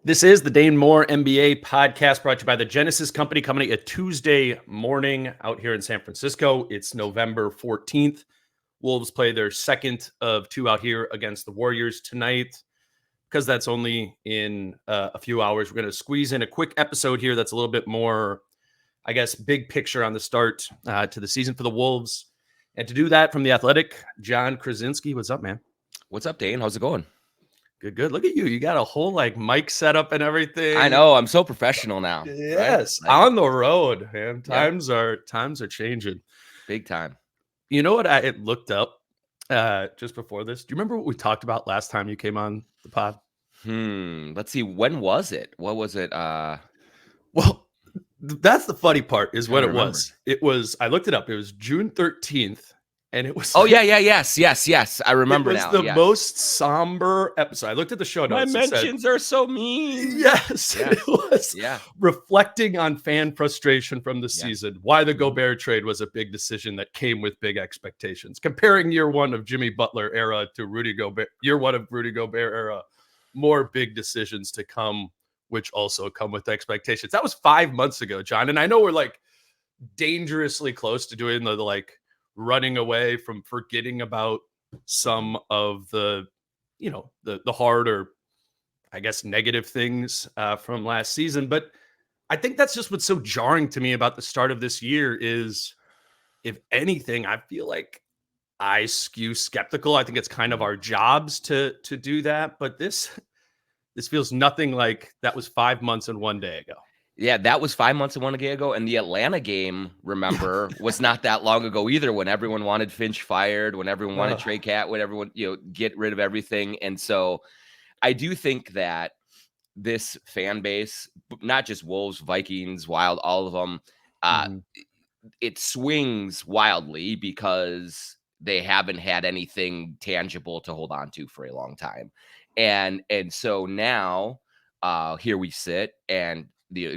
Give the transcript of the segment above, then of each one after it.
This is the Dane Moore NBA podcast brought to you by the Genesis Company, coming a Tuesday morning out here in San Francisco. It's November 14th. Wolves play their second of two out here against the Warriors tonight. Because that's only in a few hours, we're going to squeeze in a quick episode here that's a little bit more, I guess, big picture on the start to the season for the Wolves. And to do that from The Athletic, John Krawczynski. What's up, man? What's up, Dane? How's it going? Good. Look at you. You got a whole mic setup and everything. I know. I'm so professional now. Yes. Right? On the road, man. Times are changing. Big time. You know what I looked up just before this? Do you remember what we talked about last time you came on the pod? Let's see. When was it? What was it? Well, that's the funny part is what it was. It was, I looked it up. It was June 13th. And it was. Oh, yes. I remember now. It was the most somber episode. I looked at the show notes. My mentions are so mean. Yes. It was reflecting on fan frustration from the season. Why the Gobert trade was a big decision that came with big expectations. Comparing year one of Jimmy Butler era to Rudy Gobert, year one of Rudy Gobert era, more big decisions to come, which also come with expectations. That was 5 months ago, John. And I know we're dangerously close to doing the running away from forgetting about some of the hard or I guess negative things from last season. But I think that's just what's so jarring to me about the start of this year is, if anything, I feel like I skew skeptical. I think it's kind of our jobs to do that. But this feels nothing like that was 5 months and 1 day ago. Yeah, that was 5 months and 1 day ago. And the Atlanta game, remember, was not that long ago either, when everyone wanted Finch fired, when everyone wanted Trey Cat, when everyone, get rid of everything. And so I do think that this fan base, not just Wolves, Vikings, Wild, all of them, it swings wildly because they haven't had anything tangible to hold on to for a long time. And so now here we sit, and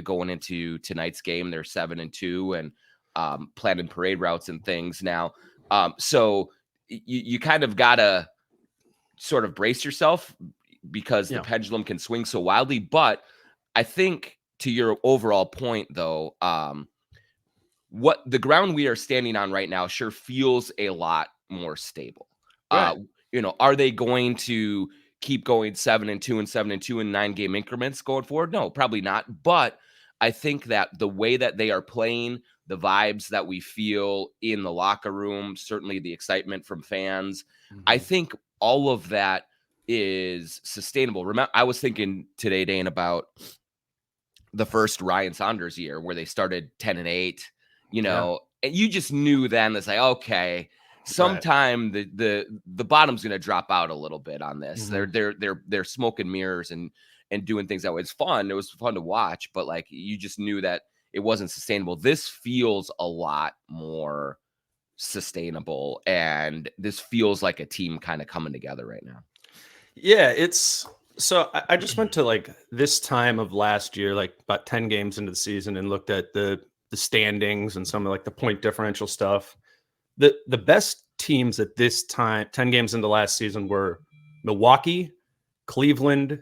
going into tonight's game, they're 7-2 and planning parade routes and things now. So you kind of gotta sort of brace yourself because the pendulum can swing so wildly. But I think, to your overall point, though, what the ground we are standing on right now sure feels a lot more stable. Right. Are they going to keep going 7-2 and 7-2 in 9-game increments going forward? No, probably not. But I think that the way that they are playing, the vibes that we feel in the locker room, certainly the excitement from fans, I think all of that is sustainable. Remember, I was thinking today, Dane, about the first Ryan Saunders year where they started 10-8, and you just knew then, it's like, okay, sometime the bottom's going to drop out a little bit on this. They're smoke and mirrors and doing things that way. It's fun. It was fun to watch, but you just knew that it wasn't sustainable. This feels a lot more sustainable, and this feels like a team kind of coming together right now. Yeah, so I just went to this time of last year, about 10 games into the season, and looked at the standings and some of the point differential stuff. The best teams at this time, 10 games into last season, were Milwaukee, Cleveland,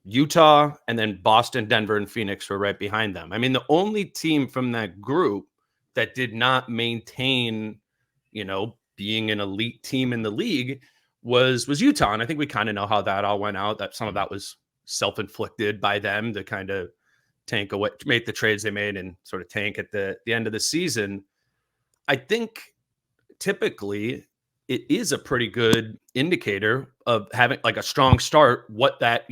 Utah, and then Boston, Denver, and Phoenix were right behind them. I mean, the only team from that group that did not maintain, being an elite team in the league was Utah. And I think we kind of know how that all went out, that some of that was self-inflicted by them to kind of tank away, make the trades they made and sort of tank at the end of the season. I think typically it is a pretty good indicator of having a strong start, what that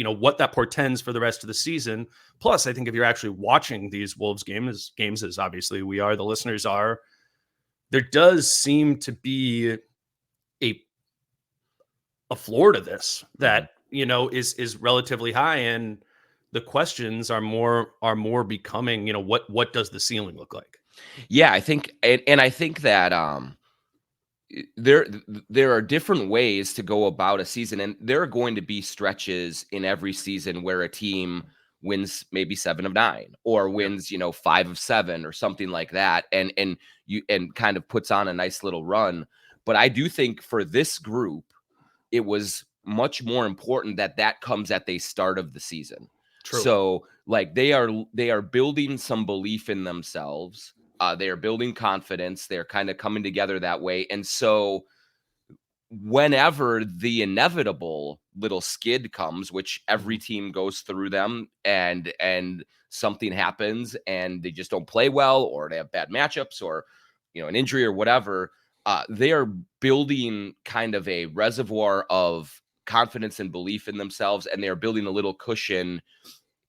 portends for the rest of the season. Plus, I think if you're actually watching these Wolves games as obviously we are, the listeners are, there does seem to be a floor to this that, is relatively high. And the questions are more becoming, what does the ceiling look like? Yeah, I think, and I think that, there are different ways to go about a season, and there are going to be stretches in every season where a team wins maybe 7 of 9 or wins 5 of 7 or something like that, and kind of puts on a nice little run. But I do think for this group, it was much more important that comes at the start of the season. True. So like they are building some belief in themselves. They are building confidence. They're kind of coming together that way. And so whenever the inevitable little skid comes, which every team goes through them, and something happens and they just don't play well, or they have bad matchups, or an injury or whatever, they are building kind of a reservoir of confidence and belief in themselves, and they are building a little cushion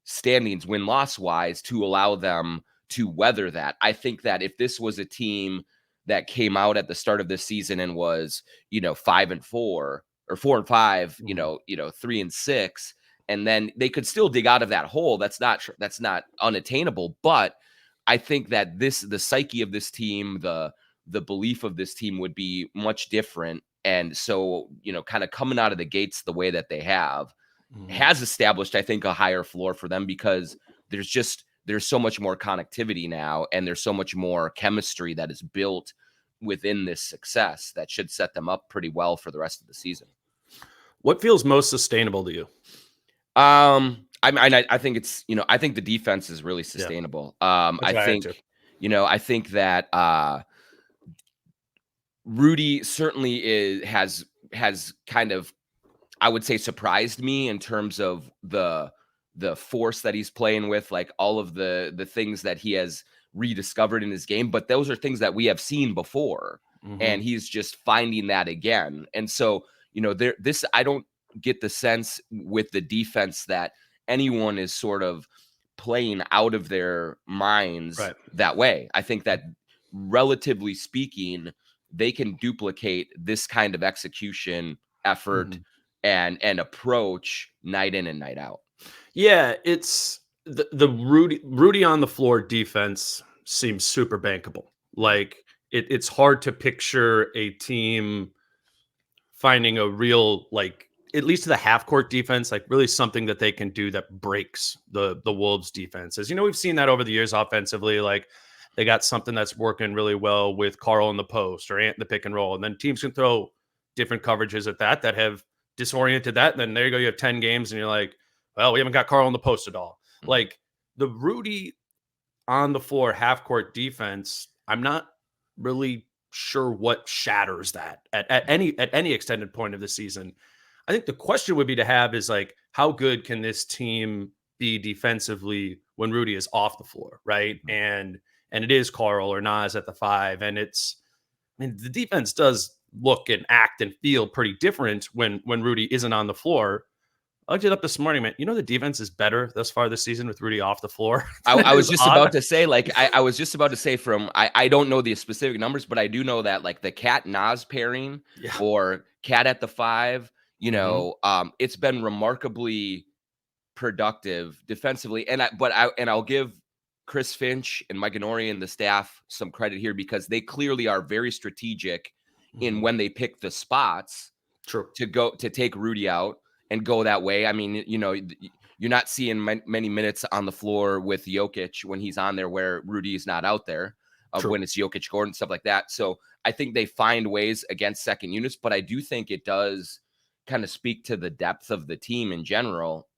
standings win-loss wise to allow them to weather that. I think that if this was a team that came out at the start of this season and was, 5-4 or 4-5, 3-6, and then they could still dig out of that hole. That's not unattainable. But I think that the psyche of this team, the belief of this team would be much different. And so, kind of coming out of the gates the way that they have has established, I think, a higher floor for them, because there's so much more connectivity now, and there's so much more chemistry that is built within this success that should set them up pretty well for the rest of the season. What feels most sustainable to you? I think it's, I think the defense is really sustainable. I think that Rudy certainly has kind of, I would say, surprised me in terms of the force that he's playing with, like all of the things that he has rediscovered in his game. But those are things that we have seen before, and he's just finding that again. And so, I don't get the sense with the defense that anyone is sort of playing out of their minds that way. I think that, relatively speaking, they can duplicate this kind of execution effort and approach night in and night out. Yeah, it's the Rudy on the floor defense seems super bankable. Like it's hard to picture a team finding a real, like, at least the half court defense, like really something that they can do that breaks the Wolves defense. As we've seen that over the years offensively, like they got something that's working really well with Carl in the post or Ant in the pick and roll. And then teams can throw different coverages at that have disoriented that. And then there you go. You have 10 games and you're like, well, we haven't got Carl in the post at all. Like the Rudy on the floor half court defense, I'm not really sure what shatters that at any extended point of the season. I think the question would be to have is like, how good can this team be defensively when Rudy is off the floor, right? And it is Carl or Nas at the 5, and the defense does look and act and feel pretty different when Rudy isn't on the floor. I looked it up this morning, man. The defense is better thus far this season with Rudy off the floor. I was just about to say, like, I was just about to say I don't know the specific numbers, but I do know that, like, the Cat Nas pairing or Cat at the 5, it's been remarkably productive defensively. And I'll give Chris Finch and Mike Honori and the staff some credit here, because they clearly are very strategic in when they pick the spots to take Rudy out and go that way. I mean, you're not seeing many minutes on the floor with Jokic when he's on there where Rudy is not out there, when it's Jokic, Gordon, stuff like that. So I think they find ways against second units, but I do think it does kind of speak to the depth of the team in general.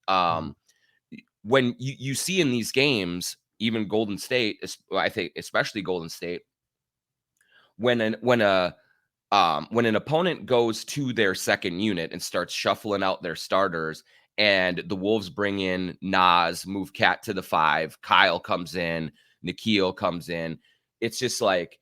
When you see in these games, even Golden State, I think especially Golden State, when an opponent goes to their second unit and starts shuffling out their starters, and the Wolves bring in Nas, move Cat to the 5, Kyle comes in, Nikhil comes in, it's just like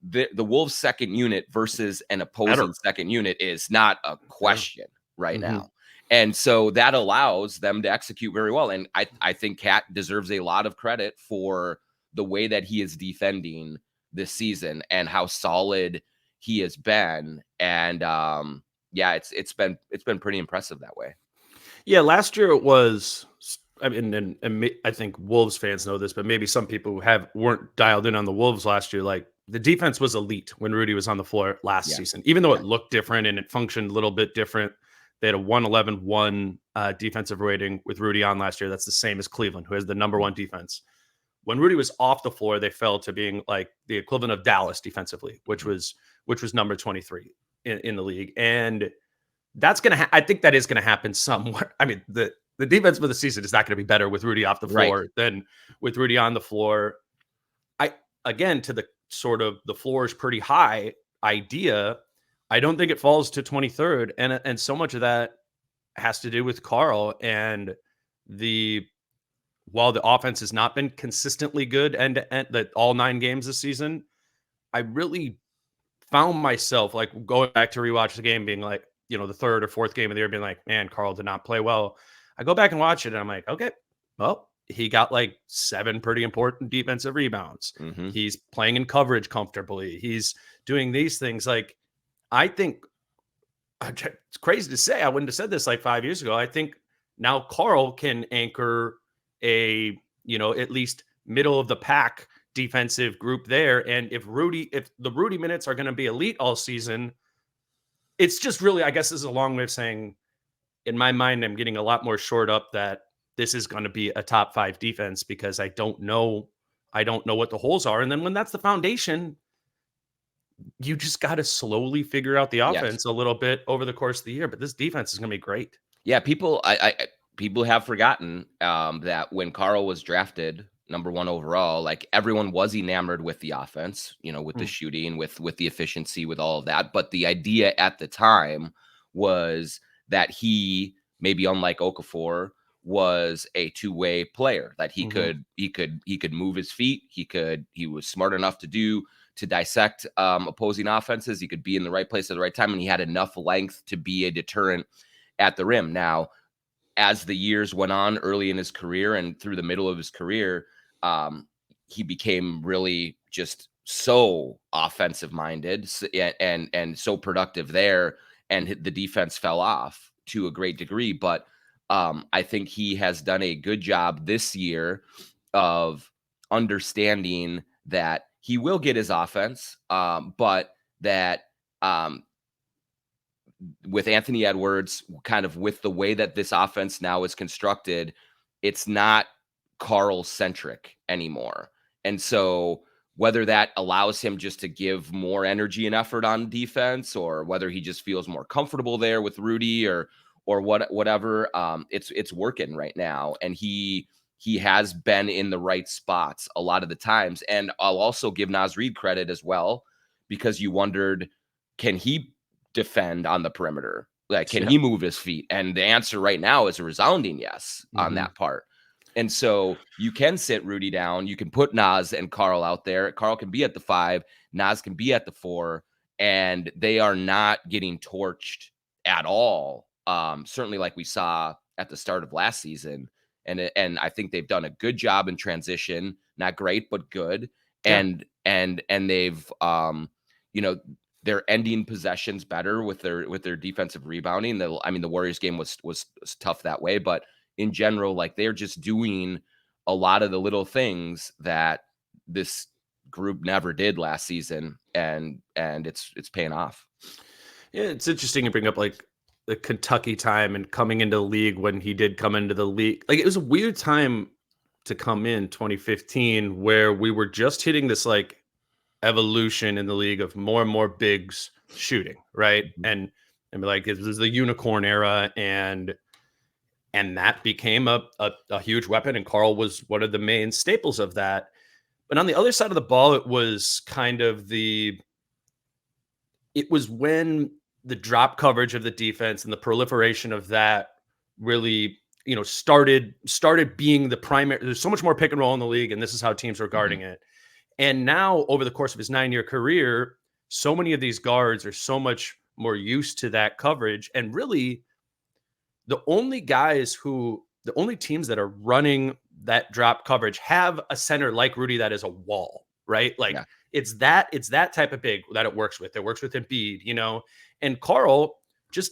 the Wolves second unit versus an opposing second unit is not a question right now. And so that allows them to execute very well. And I think Cat deserves a lot of credit for the way that he is defending this season and how solid he has been. And it's been pretty impressive that way. Yeah, last year it was, I mean, and I think Wolves fans know this, but maybe some people who weren't dialed in on the Wolves last year, like the defense was elite when Rudy was on the floor last season, even though it looked different and it functioned a little bit different. They had a 111-1 defensive rating with Rudy on last year. That's the same as Cleveland, who has the number 1 defense. When Rudy was off the floor, they fell to being like the equivalent of Dallas defensively, which was number 23 in the league. And that's going to I think that is going to happen somewhere. I mean, the the defense for the season is not going to be better with Rudy off the floor than with Rudy on the floor. Again, to the sort of the floor is pretty high idea, I don't think it falls to 23rd. And so much of that has to do with Karl and while the offense has not been consistently good and that all 9 games this season, I really found myself like going back to rewatch the game being like, the third or fourth game of the year being like, man, Karl did not play well. I go back and watch it and I'm like, okay, well, he got like 7 pretty important defensive rebounds. Mm-hmm. He's playing in coverage comfortably. He's doing these things. Like, I think it's crazy to say, I wouldn't have said this like 5 years ago. I think now Karl can anchor a, at least middle of the pack defensive group there. And if the Rudy minutes are going to be elite all season, it's just really, I guess this is a long way of saying, in my mind, I'm getting a lot more shored up that this is going to be a top 5 defense because I don't know what the holes are. And then when that's the foundation, you just got to slowly figure out the offense a little bit over the course of the year. But this defense is going to be great. Yeah, people have forgotten that when Karl was drafted number 1 overall, like everyone was enamored with the offense, with the shooting, with the efficiency, with all of that. But the idea at the time was that he, maybe unlike Okafor, was a two-way player, that he could move his feet. He was smart enough to dissect opposing offenses. He could be in the right place at the right time, and he had enough length to be a deterrent at the rim. Now, as the years went on early in his career and through the middle of his career, he became really just so offensive minded and so productive there, and the defense fell off to a great degree. But I think he has done a good job this year of understanding that he will get his offense, but that with Anthony Edwards, kind of with the way that this offense now is constructed, it's not Karl centric anymore. And so whether that allows him just to give more energy and effort on defense, or whether he just feels more comfortable there with Rudy or whatever, it's working right now. And he has been in the right spots a lot of the times. And I'll also give Naz Reid credit as well, because you wondered, can he defend on the perimeter? Like, can he move his feet? And the answer right now is a resounding yes on that part. And so you can sit Rudy down. You can put Naz and Karl out there. Karl can be at the 5. Naz can be at the 4. And they are not getting torched at all. Certainly like we saw at the start of last season. And I think they've done a good job in transition. Not great, but good. And they've, they're ending possessions better with their defensive rebounding. The Warriors game was tough that way, but in general, like, they're just doing a lot of the little things that this group never did last season, and it's paying off. Yeah, it's interesting to bring up like the Kentucky time and coming into the league when he did come into the league. Like, it was a weird time to come in 2015 where we were just hitting this like evolution in the league of more and more bigs shooting, right? And like, it was the unicorn era, and that became a huge weapon, and Karl was one of the main staples of that. But on the other side of the ball, it was kind of it was when the drop coverage of the defense and the proliferation of that really, started being the primary. There's so much more pick and roll in the league, and this is how teams are guarding it. And now, over the course of his 9-year career, so many of these guards are so much more used to that coverage. And really, the only teams that are running that drop coverage have a center like Rudy that is a wall, right? Like, it's that type of big that it works with. It works with Embiid, and Karl just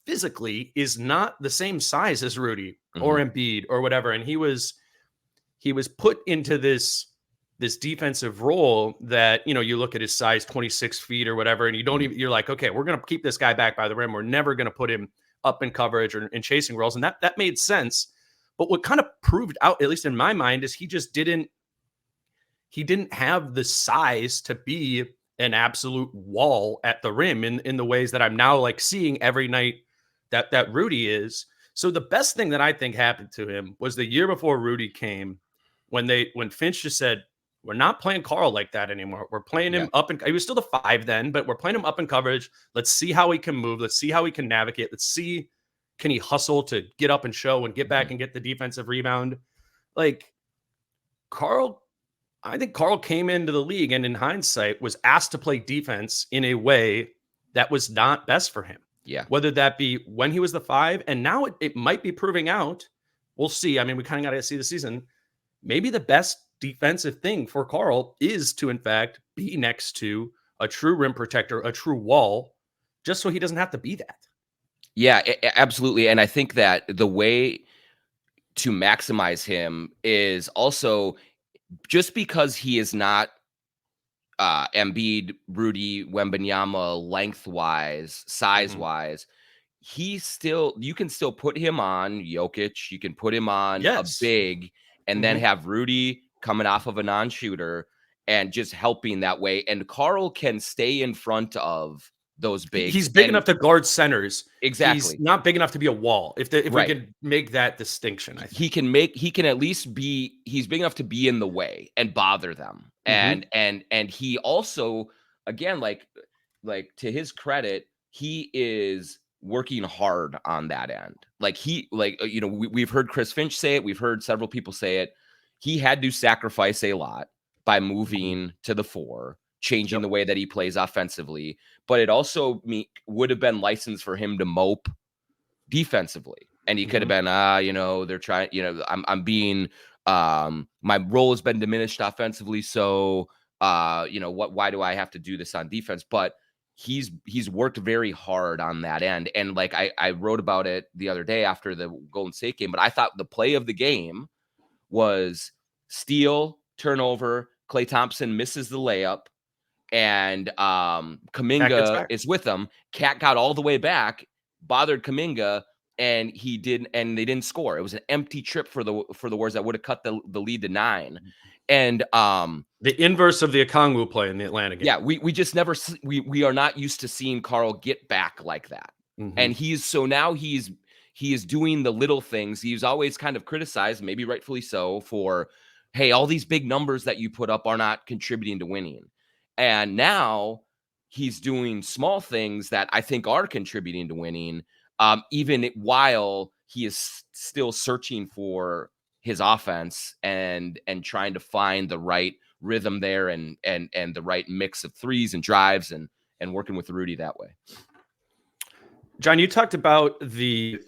physically is not the same size as Rudy or Embiid or whatever. And he was put into this defensive role that, you look at his size, 26 feet or whatever, and you're like, okay, we're going to keep this guy back by the rim. We're never going to put him up in coverage or in chasing roles. And that made sense. But what kind of proved out, at least in my mind, is he didn't have the size to be an absolute wall at the rim in the ways that I'm now like seeing every night that Rudy is. So the best thing that I think happened to him was the year before Rudy came, when Finch just said, we're not playing Carl like that anymore. We're playing him up, and he was still the 5 then, but we're playing him up in coverage. Let's see how he can move. Let's see how he can navigate. Let's see, can he hustle to get up and show and get back and get the defensive rebound? Like I think Carl came into the league and in hindsight was asked to play defense in a way that was not best for him. Yeah. Whether that be when he was the 5, and now it might be proving out. We'll see. I mean, we kind of got to see the season. Maybe the best defensive thing for Carl is to, in fact, be next to a true rim protector, a true wall, just so he doesn't have to be that. Yeah, absolutely. And I think that the way to maximize him is also, just because he is not Embiid, Rudy, Wembanyama lengthwise, size-wise, you can still put him on Jokic, you can put him on a big, and then have Rudy coming off of a non-shooter and just helping that way. And Carl can stay in front of those bigs. He's big enough to guard centers. Exactly. He's not big enough to be a wall. If we can make that distinction, I think. He's big enough to be in the way and bother them. And he also, again, like to his credit, he is working hard on that end. We've heard Chris Finch say it. We've heard several people say it. He had to sacrifice a lot by moving to the 4, changing the way that he plays offensively. But it also would have been license for him to mope defensively. And he could have been, they're trying, I'm being, my role has been diminished offensively. So, why do I have to do this on defense? But he's worked very hard on that end. And like I wrote about it the other day after the Golden State game, but I thought the play of the game was steal, turnover, Klay Thompson misses the layup, and Kuminga is with him. Cat got all the way back, bothered Kuminga, and they didn't score. It was an empty trip for the Warriors that would have cut the lead to 9. And the inverse of the Okongwu play in the Atlanta game. Yeah, we just never we are not used to seeing Carl get back like that. And he is doing the little things. He's always kind of criticized, maybe rightfully so, for, hey, all these big numbers that you put up are not contributing to winning. And now he's doing small things that I think are contributing to winning, even while he is still searching for his offense and trying to find the right rhythm there and the right mix of threes and drives and working with Rudy that way. John, you talked about the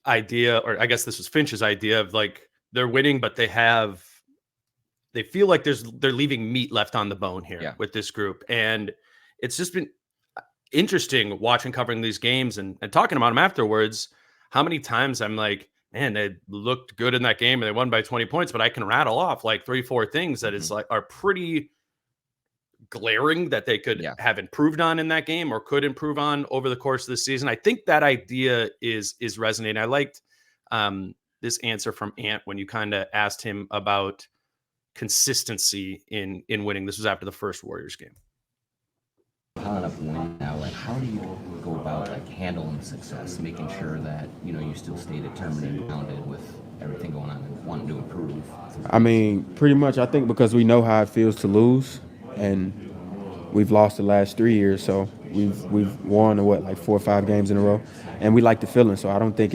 idea, or I guess this was Finch's idea, of like they're winning, but they feel like they're leaving meat left on the bone here with this group. And it's just been interesting covering these games and talking about them afterwards, how many times I'm like, man, they looked good in that game and they won by 20 points, but I can rattle off like 3-4 things that is like are pretty glaring that they could have improved on in that game or could improve on over the course of the season. I think that idea is resonating. I liked this answer from Ant when you kind of asked him about consistency in winning. This was after the first Warriors game. Piling up win now, like how do you go about like handling success, making sure that you still stay determined and grounded with everything going on and wanting to improve? I mean, pretty much I think because we know how it feels to lose, and we've lost the last 3 years, so we've won like 4 or 5 games in a row, and we like the feeling. So I don't think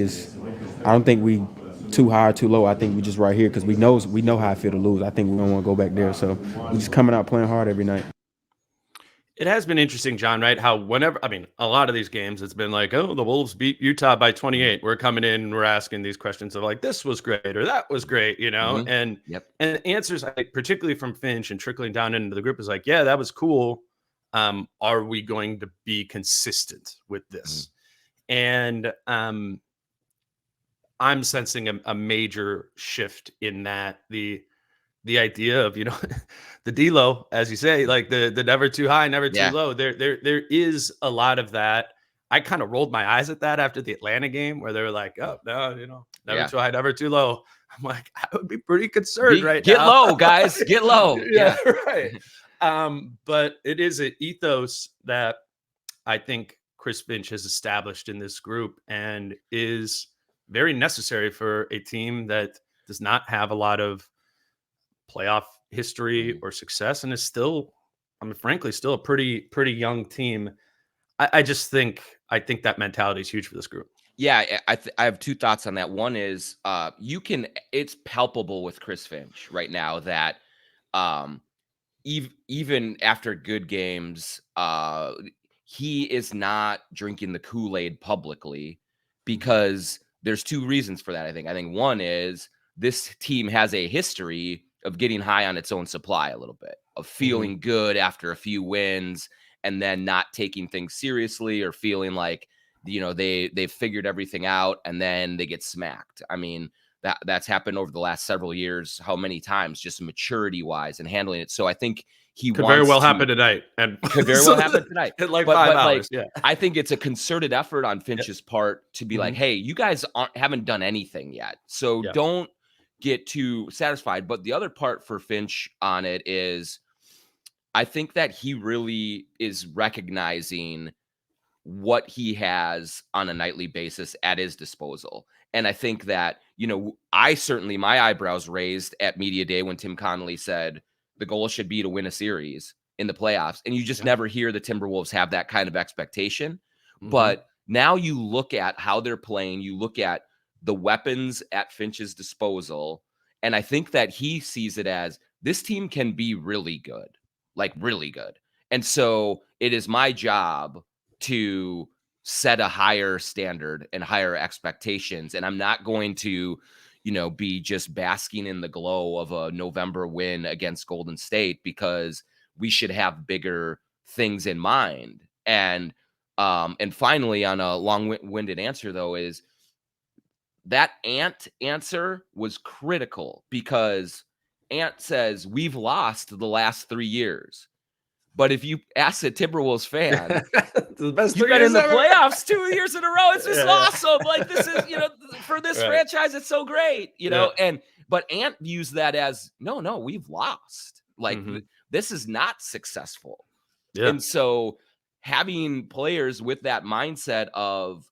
we too high or too low. I think we just right here because we know how I feel to lose. I think we don't want to go back there. So we're just coming out playing hard every night. It has been interesting, John, right? How a lot of these games, it's been like, oh, the Wolves beat Utah by 28. We're coming in and we're asking these questions of like, this was great or that was great, and answers, particularly from Finch and trickling down into the group, is like, yeah, that was cool. Are we going to be consistent with this? And I'm sensing a major shift in that the idea of, the D-low, as you say, like the never too high, never too low. There is a lot of that. I kind of rolled my eyes at that after the Atlanta game where they were like, oh, no, never too high, never too low. I'm like, I would be pretty concerned now. Get low, guys. Get low. Yeah, right. But it is an ethos that I think Chris Finch has established in this group and is very necessary for a team that does not have a lot of playoff history or success and is still, I mean, frankly, still a pretty young team. I think that mentality is huge for this group. Yeah, I have two thoughts on that. One is it's palpable with Chris Finch right now that even after good games, he is not drinking the Kool-Aid publicly, because there's two reasons for that. I think one is this team has a history of getting high on its own supply a little bit, of feeling good after a few wins and then not taking things seriously or feeling like, they've figured everything out and then they get smacked. I mean, that's happened over the last several years. How many times, just maturity wise and handling it. So I think he could very well happen tonight, and could very well happen tonight in like 5 hours. Yeah, I think it's a concerted effort on Finch's part to be like, hey, you guys haven't done anything yet, so don't get too satisfied. But the other part for Finch on it is, I think that he really is recognizing what he has on a nightly basis at his disposal. And I think that, my eyebrows raised at media day when Tim Connolly said the goal should be to win a series in the playoffs. And you just never hear the Timberwolves have that kind of expectation. But now you look at how they're playing, you look at the weapons at Finch's disposal, and I think that he sees it as, this team can be really good, like really good. And so it is my job to set a higher standard and higher expectations. And I'm not going to, be just basking in the glow of a November win against Golden State, because we should have bigger things in mind. And finally, on a long-winded answer though, is that Ant answer was critical, because Ant says we've lost the last 3 years. But if you ask a Timberwolves fan, the best you've been in the playoffs 2 years in a row. It's just awesome. Like, this is, for this franchise, it's so great, but Ant views that as, no, we've lost. Like, this is not successful. Yeah. And so having players with that mindset of,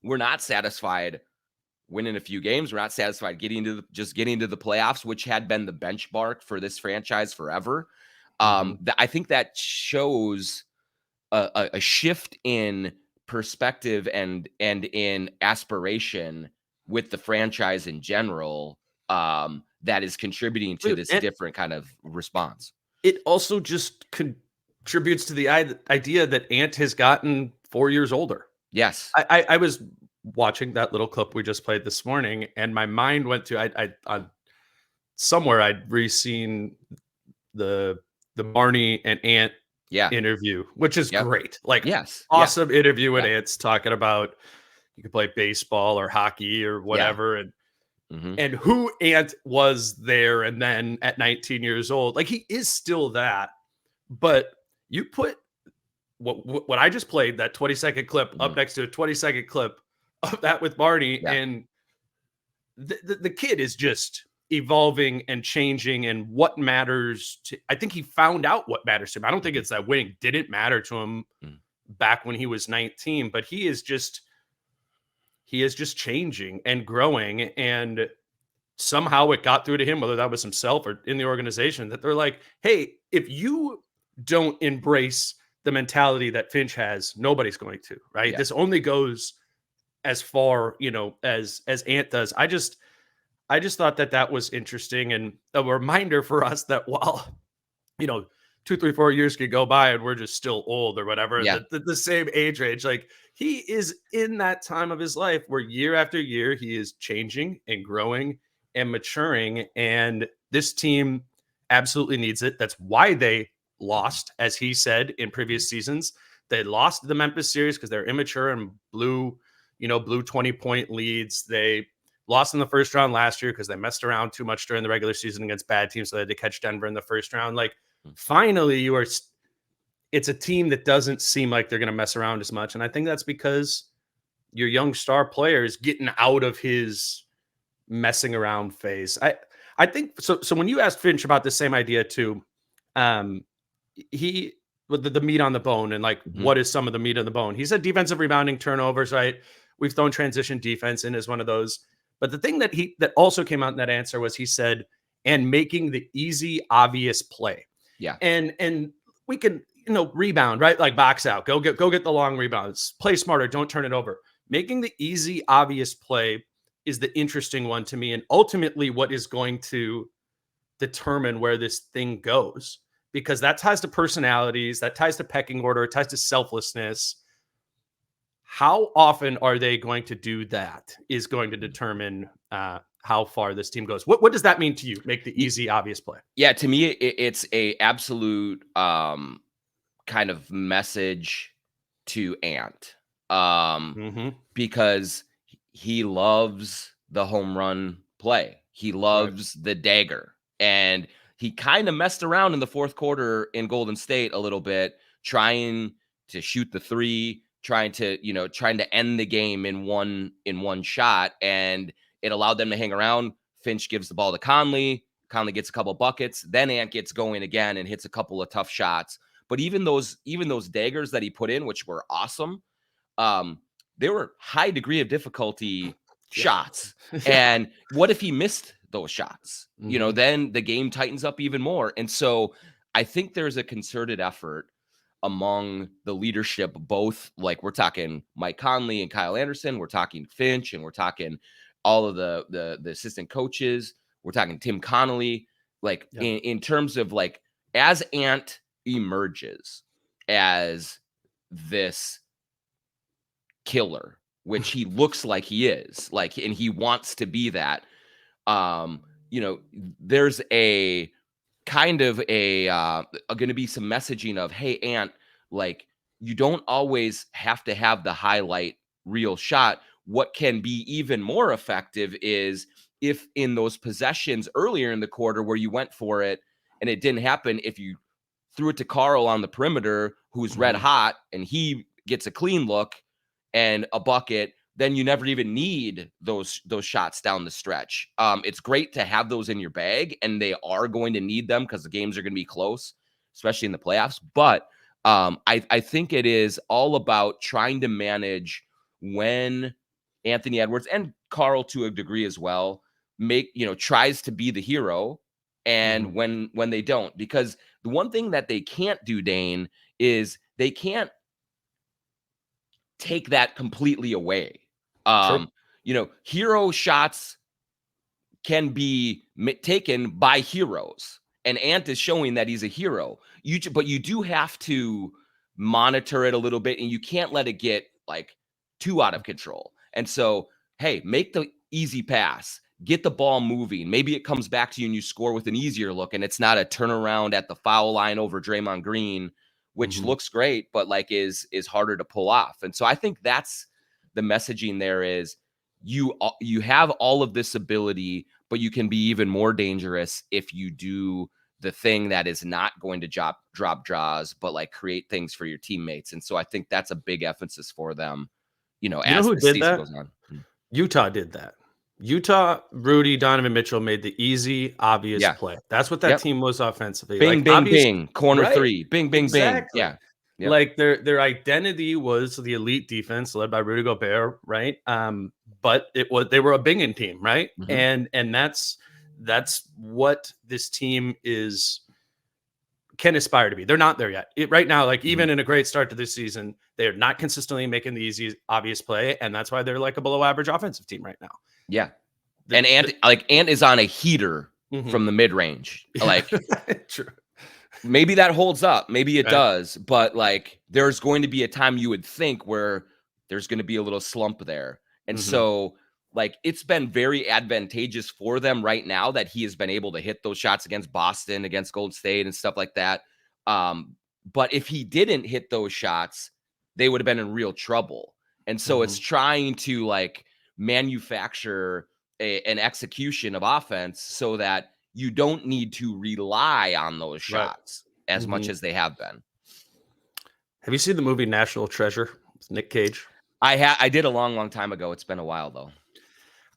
we're not satisfied winning a few games, we're not satisfied getting to the playoffs, which had been the benchmark for this franchise forever. I think that shows a shift in perspective and in aspiration with the franchise in general, that is contributing to this different kind of response. It also just contributes to the idea that Ant has gotten 4 years older. Yes. I was watching that little clip we just played this morning, and my mind went to somewhere I'd re-seen the Barney and Ant interview, which is great. Like, awesome interview when Ant's talking about you could play baseball or hockey or whatever, and who Ant was there, and then at 19 years old, like, he is still that. But you put what I just played, that 20-second clip, up next to a 20-second clip of that with Barney, and the kid is just evolving and changing, and what matters to, I think he found out what matters to him. I don't think it's that winning didn't matter to him back when he was 19, but he is just changing and growing, and somehow it got through to him, whether that was himself or in the organization, that they're like, hey, if you don't embrace the mentality that Finch has, nobody's going to, right? This only goes as far, as Ant does. I just thought that was interesting, and a reminder for us that while, 2, 3, 4 years could go by and we're just still old or whatever, the same age range, like, he is in that time of his life where year after year he is changing and growing and maturing, and this team absolutely needs it. That's why they lost, as he said in previous seasons. They lost the Memphis series because they're immature and blew 20-point leads. They lost in the first round last year because they messed around too much during the regular season against bad teams, so they had to catch Denver in the first round. Like, finally, it's a team that doesn't seem like they're going to mess around as much. And I think that's because your young star player is getting out of his messing around phase. I think so. So when you asked Finch about the same idea too, with the meat on the bone, and like, what is some of the meat on the bone? He said defensive rebounding, turnovers, right? we've thrown transition defense in as one of those. But the thing that also came out in that answer was he said, and making the easy, obvious play. Yeah. And we can, rebound, right? Like box out, go get the long rebounds, play smarter, don't turn it over. Making the easy, obvious play is the interesting one to me. And ultimately what is going to determine where this thing goes, because that ties to personalities, that ties to pecking order, it ties to selflessness. How often are they going to do that is going to determine how far this team goes. What does that mean to you? Make the easy, obvious play. Yeah, to me, it's a absolute kind of message to Ant because he loves the home run play. He loves the dagger, and he kind of messed around in the fourth quarter in Golden State a little bit, trying to shoot the three, trying to end the game in one shot, and it allowed them to hang around. Finch gives the ball to Conley. Conley gets a couple buckets. Then Ant gets going again and hits a couple of tough shots. But even those daggers that he put in, which were awesome, they were high degree of difficulty shots. And what if he missed those shots? Then the game tightens up even more. And so I think there's a concerted effort among the leadership, both like we're talking Mike Conley and Kyle Anderson, we're talking Finch, and we're talking all of the assistant coaches, we're talking Tim Connolly, in terms of like, as Ant emerges as this killer, which he looks like he is, and he wants to be that, there's a kind of going to be some messaging of, hey, Ant, like, you don't always have to have the highlight reel shot. What can be even more effective is if in those possessions earlier in the quarter where you went for it and it didn't happen, if you threw it to Carl on the perimeter, who's red hot, and he gets a clean look and a bucket, then you never even need those shots down the stretch. It's great to have those in your bag, and they are going to need them because the games are going to be close, especially in the playoffs. But I think it is all about trying to manage when Anthony Edwards and Carl to a degree as well tries to be the hero, and when they don't, because the one thing that they can't do, Dane, is they can't take that completely away. Hero shots can be taken by heroes, and Ant is showing that he's a hero. But you do have to monitor it a little bit, and you can't let it get like too out of control. And so, hey, make the easy pass, get the ball moving. Maybe it comes back to you and you score with an easier look, and it's not a turnaround at the foul line over Draymond Green, which looks great, but is harder to pull off. And so I think that's the messaging there is you have all of this ability, but you can be even more dangerous if you do the thing that is not going to drop draws, but create things for your teammates. And so I think that's a big emphasis for them, as the season goes on. Utah did that. Utah, Rudy, Donovan Mitchell made the easy, obvious play. That's what that team was offensively. Bing, bing, bing. Corner three. Bing, bing, bing. Yeah. Yep. Their identity was the elite defense led by Rudy Gobert, right? But they were a binging team, right? And that's what this team can aspire to be. They're not there yet. Right now, even in a great start to this season, they're not consistently making the easy, obvious play, and that's why they're a below average offensive team right now. Yeah. And Ant is on a heater from the mid range. True. Maybe that holds up. Maybe it does. But there's going to be a time you would think where there's going to be a little slump there. And so it's been very advantageous for them right now that he has been able to hit those shots against Boston, against Golden State and stuff like that. But if he didn't hit those shots, they would have been in real trouble. And so it's trying to manufacture an execution of offense so that you don't need to rely on those shots as much as they have been. Have you seen the movie National Treasure with Nick Cage? I did a long time ago. It's been a while though.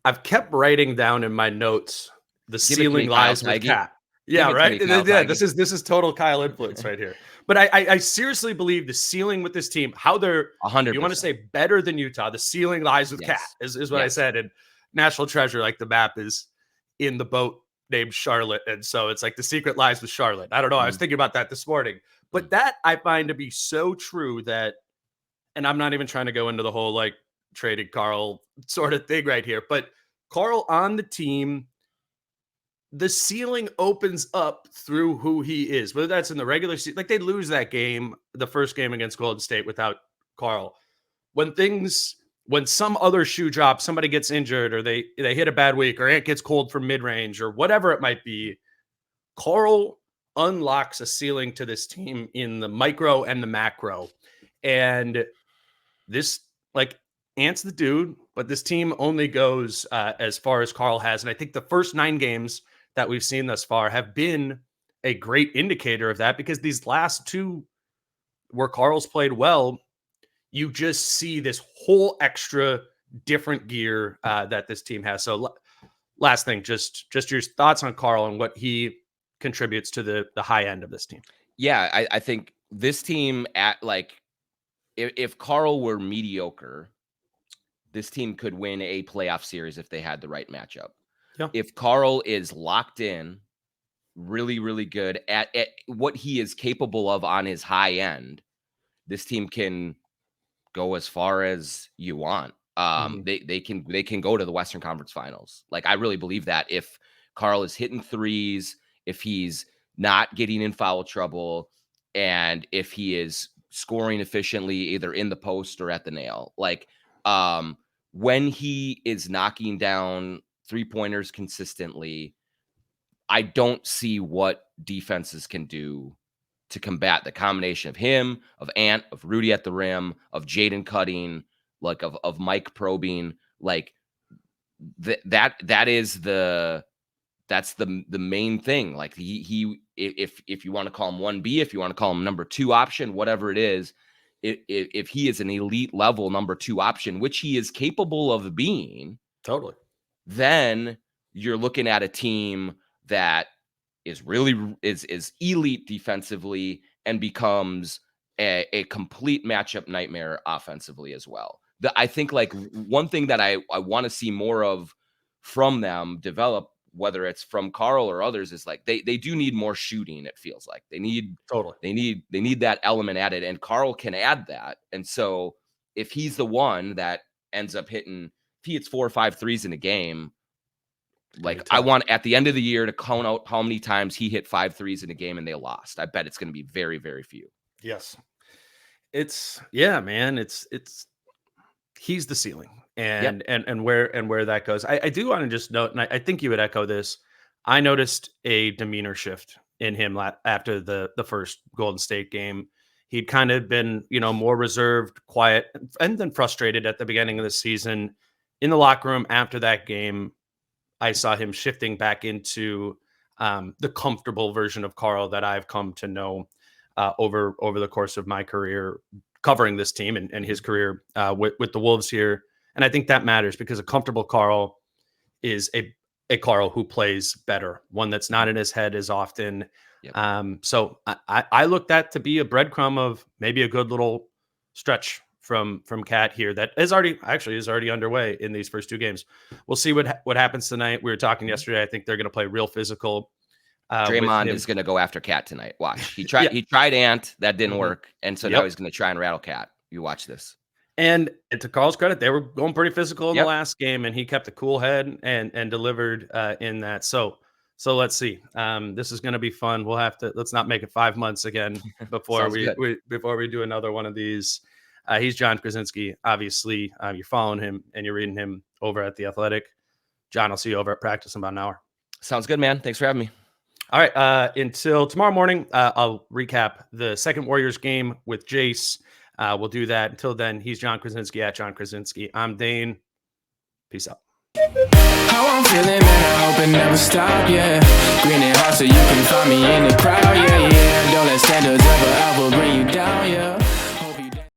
I've kept writing down in my notes the ceiling lies with Cat. Yeah, right. Yeah, this is total Kyle influence right here. But I seriously believe the ceiling with this team, how they're 100%. You want to say better than Utah, the ceiling lies with Cat, is what I said. And National Treasure, like the map is in the boat named Charlotte. And so it's like the secret lies with Charlotte. I don't know. I was thinking about that this morning. But that I find to be so true that, and I'm not even trying to go into the whole like traded Carl sort of thing right here, but Carl on the team, the ceiling opens up through who he is, whether that's in the regular season. Like they lose that game, the first game against Golden State without Carl. When some other shoe drops, somebody gets injured or they hit a bad week or Ant gets cold from mid-range or whatever it might be, Carl unlocks a ceiling to this team in the micro and the macro. And this, like, Ant's the dude, but this team only goes as far as Carl has. And I think the first 9 games that we've seen thus far have been a great indicator of that, because these last 2 where Carl's played well, you just see this whole extra different gear that this team has. So last thing, just your thoughts on Carl and what he contributes to the high end of this team. Yeah, I think this team if Carl were mediocre, this team could win a playoff series if they had the right matchup. Yeah. If Carl is locked in, really, really good at what he is capable of on his high end, this team can go as far as you want. They can go to the Western Conference Finals. Like, I really believe that if Carl is hitting threes, if he's not getting in foul trouble, and if he is scoring efficiently either in the post or at the nail, like when he is knocking down 3-pointers consistently, I don't see what defenses can do to combat the combination of him, of Ant, of Rudy at the rim, of Jaden cutting, like of Mike probing. Like that's the main thing. Like he if you want to call him 1B, if you want to call him number 2 option, whatever it is, if he is an elite level number 2 option, which he is capable of being, totally, then you're looking at a team that is really is elite defensively and becomes a complete matchup nightmare offensively as well. I think like one thing that I want to see more of from them develop, whether it's from Carl or others, is like they do need more shooting. It feels like they need that element added, and Carl can add that. And so if he's the one that ends up hitting, if he hits 4 or 5 threes in a game, like I want at the end of the year to count out how many times he hit 5 threes in a game and they lost. I bet it's going to be very, very few. Yes. Man. It's he's the ceiling, and where that goes. I do want to just note, and I think you would echo this. I noticed a demeanor shift in him after the first Golden State game. He'd kind of been, more reserved, quiet, and then frustrated at the beginning of the season. In the locker room after that game, I saw him shifting back into the comfortable version of Carl that I've come to know over the course of my career covering this team and his career with the Wolves here. And I think that matters, because a comfortable Carl is a Carl who plays better, one that's not in his head as often. Yep. So I look that to be a breadcrumb of maybe a good little stretch from Cat here that is already underway in these first 2 games. We'll see what happens tonight. We were talking yesterday. I think they're going to play real physical. Draymond is going to go after Cat tonight. Watch. He tried Ant, that didn't work, and so now he's going to try and rattle Cat. You watch this. And to Carl's credit, they were going pretty physical in the last game, and he kept a cool head and delivered in that. So let's see. This is going to be fun. Let's not make it 5 months again before we do another one of these. He's John Krawczynski. Obviously, you're following him and you're reading him over at The Athletic. John, I'll see you over at practice in about an hour. Sounds good, man. Thanks for having me. All right. Until tomorrow morning, I'll recap the second Warriors game with Jace. We'll do that. Until then, he's John Krawczynski at John Krawczynski. I'm Dane. Peace out. How I'm feeling, man, I hope it never stop, yeah. Green and hot so you can find me in the crowd, yeah. Don't let standards ever bring you down, yeah.